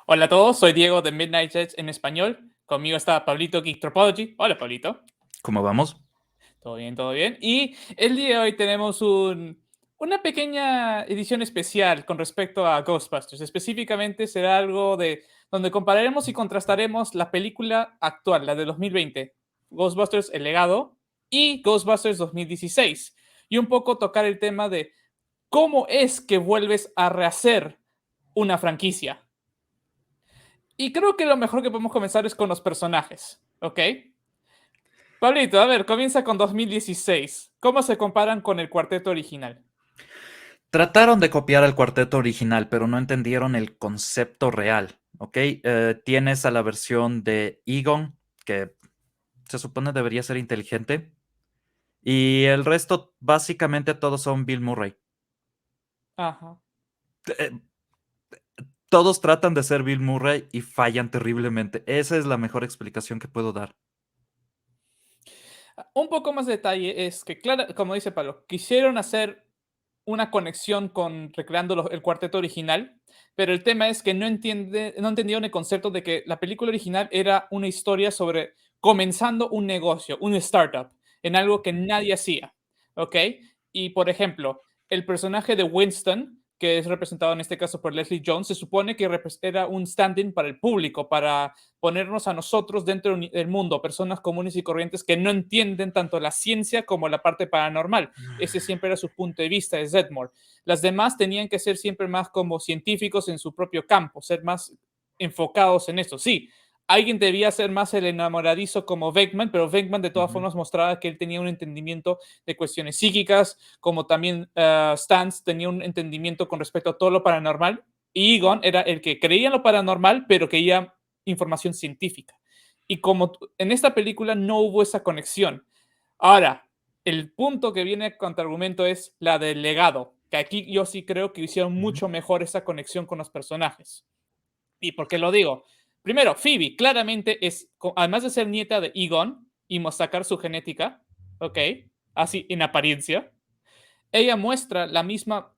Hola a todos, soy Diego de Midnight Jets en español. Conmigo está Pablito Geek Tropology. Hola, Pablito. ¿Cómo vamos? Todo bien, todo bien. Y el día de hoy tenemos una pequeña edición especial con respecto a Ghostbusters. Específicamente será algo de donde compararemos y contrastaremos la película actual, la de 2020, Ghostbusters El Legado, y Ghostbusters 2016. Y un poco tocar el tema de cómo es que vuelves a rehacer una franquicia. Y creo que lo mejor que podemos comenzar es con los personajes, ¿ok? Pablito, a ver, comienza con 2016. ¿Cómo se comparan con el cuarteto original? Trataron de copiar el cuarteto original, pero no entendieron el concepto real, ¿ok? Tienes a la versión de Egon, que se supone debería ser inteligente, y el resto, básicamente todos son Bill Murray. Ajá. Eh, Todos tratan de ser Bill Murray y fallan terriblemente. Esa es la mejor explicación que puedo dar. Un poco más de detalle es que, claro, como dice Pablo, quisieron hacer una conexión con recreando el cuarteto original, pero el tema es que no entendieron el concepto de que la película original era una historia sobre comenzando un negocio, un startup, en algo que nadie hacía, ¿ok? Y por ejemplo, el personaje de Winston, que es representado en este caso por Leslie Jones, se supone que era un stand-in para el público, para ponernos a nosotros dentro del mundo, personas comunes y corrientes que no entienden tanto la ciencia como la parte paranormal. Ese siempre era su punto de vista de Zedmore. Las demás tenían que ser siempre más como científicos en su propio campo, ser más enfocados en esto. Sí, alguien debía ser más el enamoradizo como Venkman, pero Venkman de todas Ujú. formas mostraba que él tenía un entendimiento de cuestiones psíquicas, como también Stans tenía un entendimiento con respecto a todo lo paranormal. Y Egon era el que creía en lo paranormal, pero quería información científica. Y como en esta película no hubo esa conexión. Ahora, el punto que viene contra argumento es la del legado, que aquí yo sí creo que hicieron Ujú. mucho mejor esa conexión con los personajes. ¿Y por qué lo digo? Primero, Phoebe claramente es, además de ser nieta de Egon y sacar su genética, ¿ok? Así en apariencia, ella muestra la misma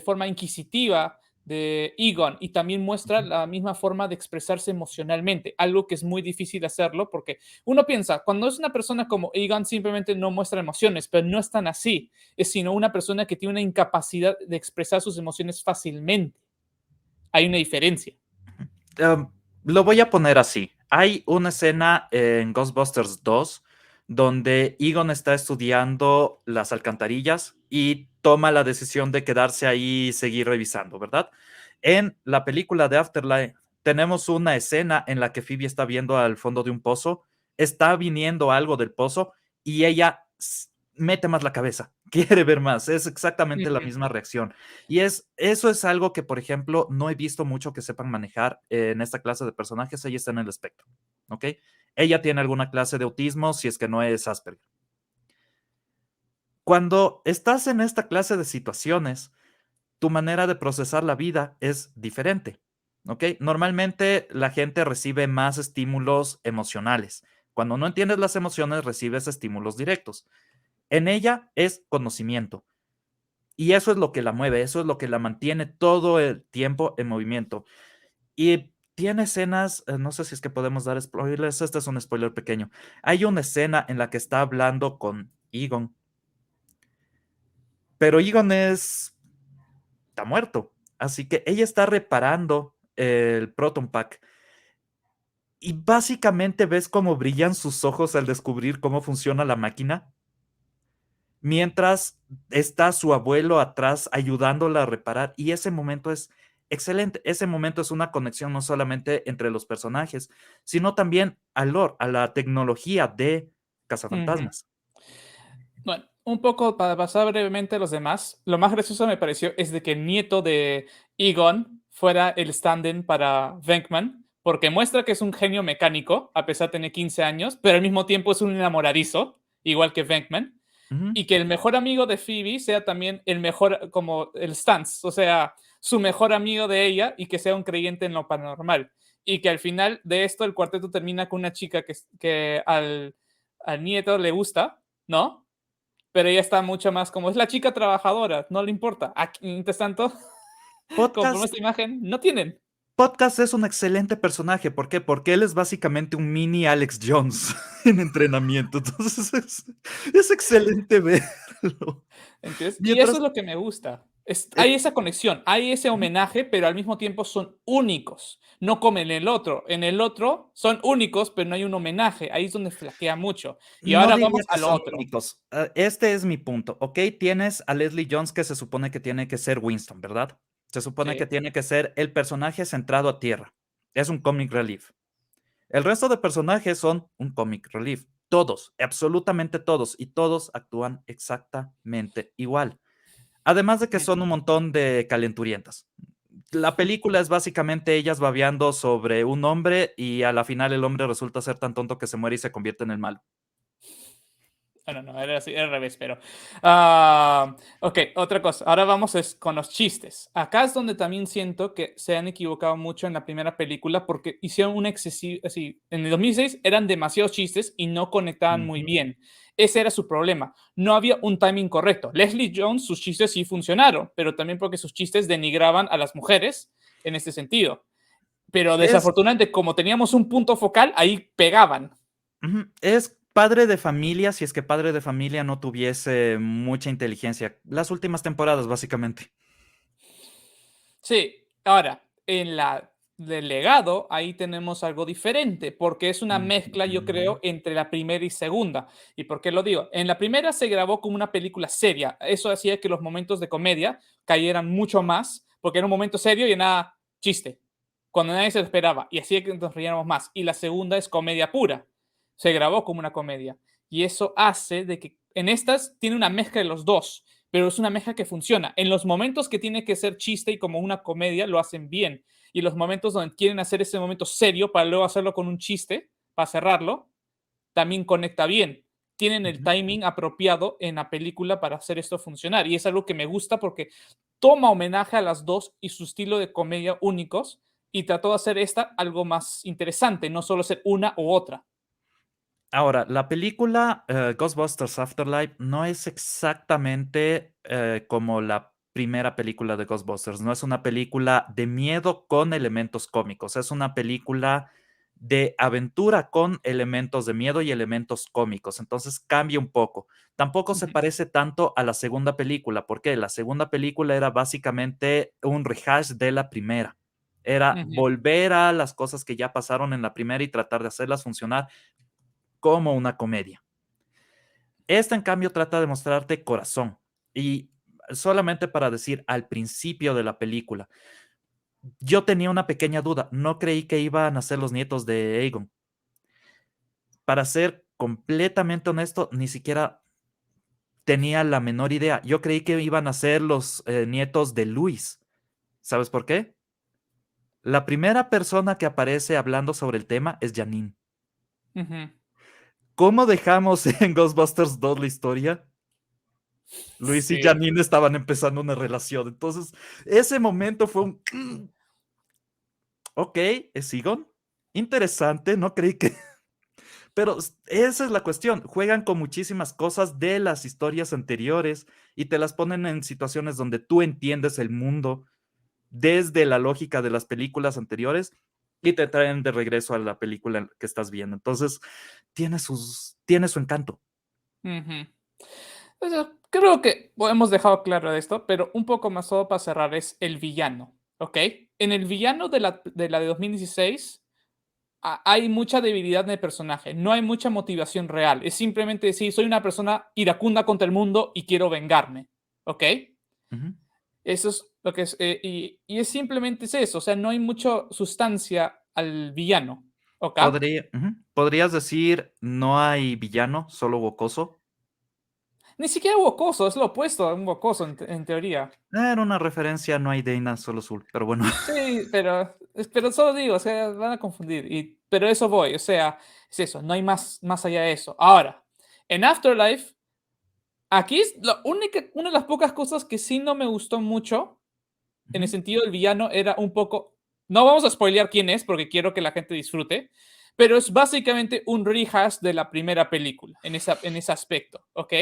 forma inquisitiva de Egon y también muestra Ujú. la misma forma de expresarse emocionalmente, algo que es muy difícil hacerlo porque uno piensa, cuando es una persona como Egon simplemente no muestra emociones, pero no es tan así, es sino una persona que tiene una incapacidad de expresar sus emociones fácilmente. Hay una diferencia. Em, lo voy a poner así. Hay una escena en Ghostbusters 2 donde Egon está estudiando las alcantarillas y toma la decisión de quedarse ahí y seguir revisando, ¿verdad? En la película de Afterlife tenemos una escena en la que Phoebe está viendo al fondo de un pozo, está viniendo algo del pozo y ella mete más la cabeza, quiere ver más, es exactamente la Ujú. misma reacción. Y eso es algo que, por ejemplo, no he visto mucho que sepan manejar en esta clase de personajes. Ella está en el espectro, ¿ok? Ella tiene alguna clase de autismo, si es que no es Asperger. Cuando estás en esta clase de situaciones, tu manera de procesar la vida es diferente, ¿ok? Normalmente la gente recibe más estímulos emocionales. Cuando no entiendes las emociones, recibes estímulos directos. En ella es conocimiento. Y eso es lo que la mueve, eso es lo que la mantiene todo el tiempo en movimiento. Y tiene escenas, no sé si es que podemos dar spoilers, este es un spoiler pequeño. Hay una escena en la que está hablando con Egon, pero Egon está muerto, así que ella está reparando el Proton Pack y básicamente ves cómo brillan sus ojos al descubrir cómo funciona la máquina, mientras está su abuelo atrás ayudándola a reparar y ese momento es excelente. Ese momento es una conexión no solamente entre los personajes, sino también al lore, a la tecnología de Ujú. Cazafantasmas. Bueno, un poco para pasar brevemente a los demás, lo más gracioso me pareció es de que el nieto de Egon fuera el stand-in para Venkman, porque muestra que es un genio mecánico, a pesar de tener 15 años, pero al mismo tiempo es un enamoradizo, igual que Venkman, Ujú. y que el mejor amigo de Phoebe sea también el mejor, como el Stans, o sea, su mejor amigo de ella y que sea un creyente en lo paranormal. Y que al final de esto el cuarteto termina con una chica que al nieto le gusta, ¿no? Pero ella está mucho más como es la chica trabajadora, no le importa. Aquí, mientras tanto, como por Podcast esta imagen, no tienen. Podcast es un excelente personaje. ¿Por qué? Porque él es básicamente un mini Alex Jones en entrenamiento. Entonces es excelente verlo. ¿Entiendes? Y eso es Mientras, lo que me gusta. eh, Hay esa conexión, hay ese homenaje, pero al mismo tiempo son únicos. No como en el otro. En el otro son únicos, pero no hay un homenaje. Ahí es donde flaquea mucho. Y no ahora diría vamos que al son otro. únicos. Este es mi punto, ¿ok? Tienes a Leslie Jones que se supone que tiene que ser Winston, ¿verdad? Se supone que Sí. tiene que ser el personaje centrado a tierra. Es un comic relief. El resto de personajes son un comic relief. Todos, absolutamente todos, y todos actúan exactamente igual. Además de que son un Ujú. montón de calenturientas. La película es básicamente ellas babeando sobre un hombre y a la final el hombre resulta ser tan tonto que se muere y se convierte en el malo. Bueno, no, era así, era al revés, pero. Ok, otra cosa. Ahora vamos con los chistes. Acá es donde también siento que se han equivocado mucho en la primera película porque hicieron un excesivo. Así, en el 2006 eran demasiados chistes y no conectaban muy Ujú. bien. Ese era su problema. No había un timing correcto. Leslie Jones, sus chistes sí funcionaron, pero también porque sus chistes denigraban a las mujeres en este sentido. Pero Es, desafortunadamente, como teníamos un punto focal, ahí pegaban. es padre de familia si es que padre de familia no tuviese mucha inteligencia. Las últimas temporadas, básicamente. Sí, ahora, en la del legado, ahí tenemos algo diferente, porque es una mezcla, yo Ujú. creo, entre la primera y segunda. ¿Y por qué lo digo? En la primera se grabó como una película seria. Eso hacía que los momentos de comedia cayeran mucho más, porque era un momento serio y nada chiste, cuando nadie se lo esperaba, y hacía que nos riéramos más. Y la segunda es comedia pura. Se grabó como una comedia. Y eso hace de que en estas tiene una mezcla de los dos, pero es una mezcla que funciona. En los momentos que tiene que ser chiste y como una comedia, lo hacen bien. Y los momentos donde quieren hacer ese momento serio para luego hacerlo con un chiste, para cerrarlo, también conecta bien. Tienen el Ujú. timing apropiado en la película para hacer esto funcionar. Y es algo que me gusta porque toma homenaje a las dos y su estilo de comedia únicos y trató de hacer esta algo más interesante, no solo ser una u otra. Ahora, la película Ghostbusters Afterlife no es exactamente como la primera película de Ghostbusters. No es una película de miedo con elementos cómicos. Es una película de aventura con elementos de miedo y elementos cómicos. Entonces cambia un poco. Tampoco se Ujú, parece tanto a la segunda película, porque la segunda película era básicamente un rehash de la primera. Era ujú, volver a las cosas que ya pasaron en la primera y tratar de hacerlas funcionar como una comedia. Esta, en cambio, trata de mostrarte corazón. Y solamente para decir, al principio de la película, yo tenía una pequeña duda. No creí que iban a ser los nietos de Aegon. Para ser completamente honesto, ni siquiera tenía la menor idea. Yo creí que iban a ser los nietos de Luis. ¿Sabes por qué? La primera persona que aparece hablando sobre el tema es Janine. ujú. ¿Cómo dejamos en Ghostbusters 2 la historia? Luis y Sí. Janine estaban empezando una relación. Entonces, ese momento fue un... ok, es Egon. Interesante, no creí que... Pero esa es la cuestión. Juegan con muchísimas cosas de las historias anteriores y te las ponen en situaciones donde tú entiendes el mundo desde la lógica de las películas anteriores y te traen de regreso a la película que estás viendo. Entonces, tiene su encanto. Ujú. O sea, creo que hemos dejado claro esto, pero un poco más solo para cerrar es el villano, ¿ok? En el villano de 2016 hay mucha debilidad en el personaje, no hay mucha motivación real, es simplemente decir, soy una persona iracunda contra el mundo y quiero vengarme, ¿ok? Ujú. Eso es lo que es, y es simplemente es eso, o sea, no hay mucha sustancia al villano, ¿ok? Podrías decir, no hay villano, solo Gokoso. Ni siquiera Wokoso, es lo opuesto a un Wokoso en teoría. Era una referencia, no hay Dana, solo Azul, pero bueno. Sí, pero solo digo, o sea, van a confundir, pero eso voy, o sea, es eso, no hay más allá de eso. Ahora, en Afterlife, aquí es la única, una de las pocas cosas que sí no me gustó mucho, en el Ujú. sentido del villano, era un poco, no vamos a spoilear quién es, porque quiero que la gente disfrute, pero es básicamente un rehash de la primera película, en ese aspecto, ¿ok?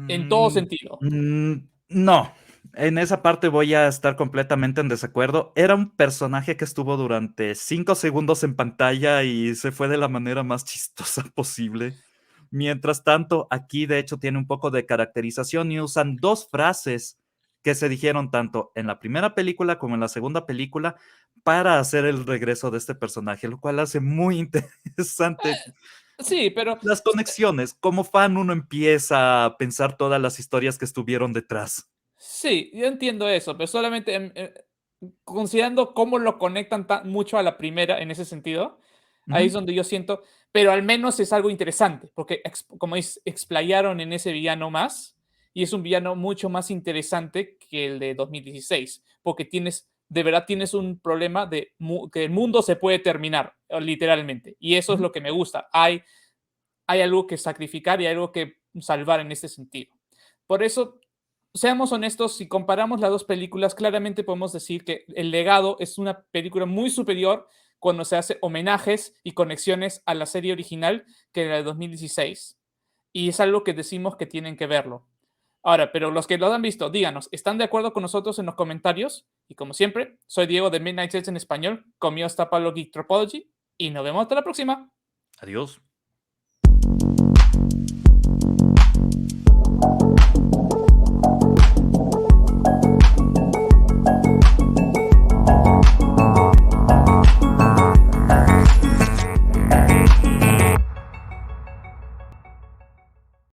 En todo Mm, sentido. no. En esa parte voy a estar completamente en desacuerdo. Era un personaje que estuvo durante 5 segundos en pantalla y se fue de la manera más chistosa posible. Mientras tanto, aquí de hecho tiene un poco de caracterización y usan dos frases que se dijeron tanto en la primera película como en la segunda película para hacer el regreso de este personaje, lo cual hace muy interesante Sí, pero las conexiones. Como fan uno empieza a pensar todas las historias que estuvieron detrás. sí, yo entiendo eso, pero solamente considerando cómo lo conectan mucho a la primera en ese sentido, ahí es Ujú, donde yo siento, pero al menos es algo interesante, porque como dices, explayaron en ese villano más, y es un villano mucho más interesante que el de 2016, porque de verdad tienes un problema de que el mundo se puede terminar, literalmente, y eso es ujú. lo que me gusta. Hay algo que sacrificar y algo que salvar en este sentido. Por eso, seamos honestos, si comparamos las dos películas, claramente podemos decir que El Legado es una película muy superior cuando se hace homenajes y conexiones a la serie original que la de 2016. Y es algo que decimos que tienen que verlo. Ahora, pero los que lo han visto, díganos, ¿están de acuerdo con nosotros en los comentarios? Y como siempre, soy Diego de Midnight Sets en español, conmigo está Pablo Geek Tropology, y nos vemos hasta la próxima. Adiós.